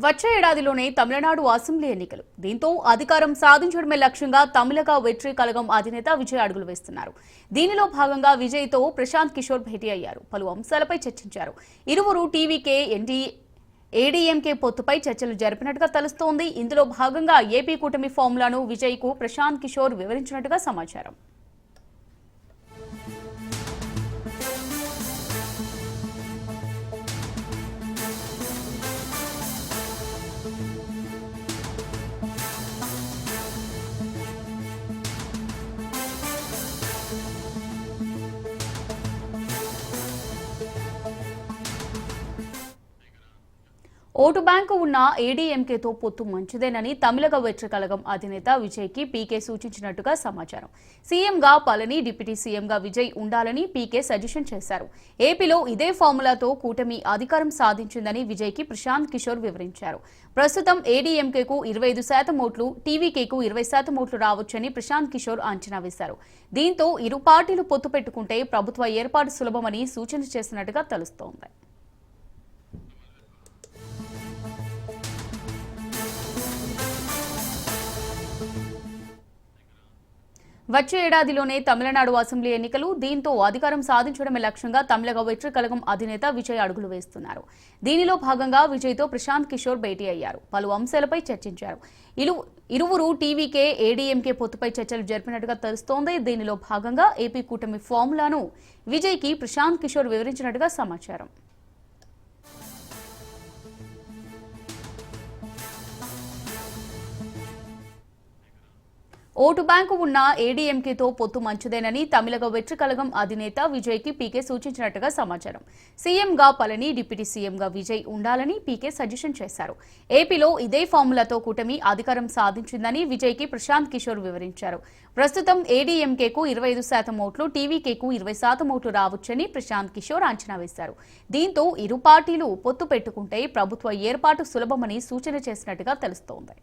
వచ్చే ఏడాదిలోనే తమిళనాడు అసెంబ్లీ ఎన్నికలు. దీంతో అధికారం సాధించడమే లక్ష్యంగా తమిళగా వెట్రి కళగం అధినేత విజయ్ అడుగులు వేస్తున్నారు. దీనిలో భాగంగా విజయ్తో ప్రశాంత్ కిషోర్ భేటీ అయ్యారు. పలు అంశాలపై చర్చించారు. ఇరువురు టీవీకే ఏడీఎంకే పొత్తుపై చర్చలు జరిపినట్టుగా తెలుస్తోంది. ఇందులో భాగంగా ఏపీ కూటమి ఫార్ములాను విజయ్కు ప్రశాంత్ కిషోర్ వివరించినట్టుగా సమాచారం. ఓటు బ్యాంకు ఉన్న ఏడీఎంకేతో పొత్తు మంచిదేనని తమిళగ వెట్రి కళగం అధినేత విజయ్కి పీకే సూచించినట్టుగా సమాచారం. సీఎంగా పళని, డిప్యూటీ సీఎంగా విజయ్ ఉండాలని పీకే సజెషన్ చేశారు. ఏపీలో ఇదే ఫార్ములాతో కూటమి అధికారం సాధించిందని విజయ్కి ప్రశాంత్ కిషోర్ వివరించారు. ప్రస్తుతం ఏడీఎంకేకు 25% ఓట్లు, టీవీకేకు 20% ఓట్లు రావచ్చని ప్రశాంత్ కిషోర్ అంచనా వేశారు. దీంతో ఇరు పార్టీలు పొత్తు పెట్టుకుంటే ప్రభుత్వ ఏర్పాటు సులభమని సూచన చేసినట్టుగా తెలుస్తోంది. వచ్చే ఏడాదిలోనే తమిళనాడు అసెంబ్లీ ఎన్నికలు. దీంతో అధికారం సాధించడమే లక్ష్యంగా తమిళగ వెట్రి కళగం అధినేత విజయ్ అడుగులు వేస్తున్నారు. దీనిలో భాగంగా విజయ్తో ప్రశాంత్ కిషోర్ భేటీ అయ్యారు. పలు అంశాలపై చర్చించారు. ఇరువురు టీవీకే ఏడీఎంకే పొత్తుపై చర్చలు జరిపినట్టుగా తెలుస్తోంది. దీనిలో భాగంగా ఏపీ కూటమి ఫార్ములాను విజయ్కి ప్రశాంత్ కిషోర్ వివరించినట్టుగా సమాచారం. ఓటు బ్యాంకు ఉన్న ఏడీఎంకేతో పొత్తు మంచిదేనని తమిళగ వెట్రి కళగం అధినేత విజయ్కి పీకే సూచించినట్టుగా సమాచారం. సీఎంగా పళని, డిప్యూటీ సీఎంగా విజయ్ ఉండాలని పీకే సజెషన్ చేశారు. ఏపీలో ఇదే ఫార్ములాతో కూటమి అధికారం సాధించిందని విజయ్కి ప్రశాంత్ కిషోర్ వివరించారు. ప్రస్తుతం ఏడీఎంకేకు 25% ఓట్లు, టీవీకేకు 20% ఓట్లు రావచ్చని ప్రశాంత్ కిషోర్ అంచనా వేశారు. దీంతో ఇరు పార్టీలు పొత్తు పెట్టుకుంటే ప్రభుత్వ ఏర్పాటు సులభమని సూచన చేసినట్టుగా తెలుస్తోంది.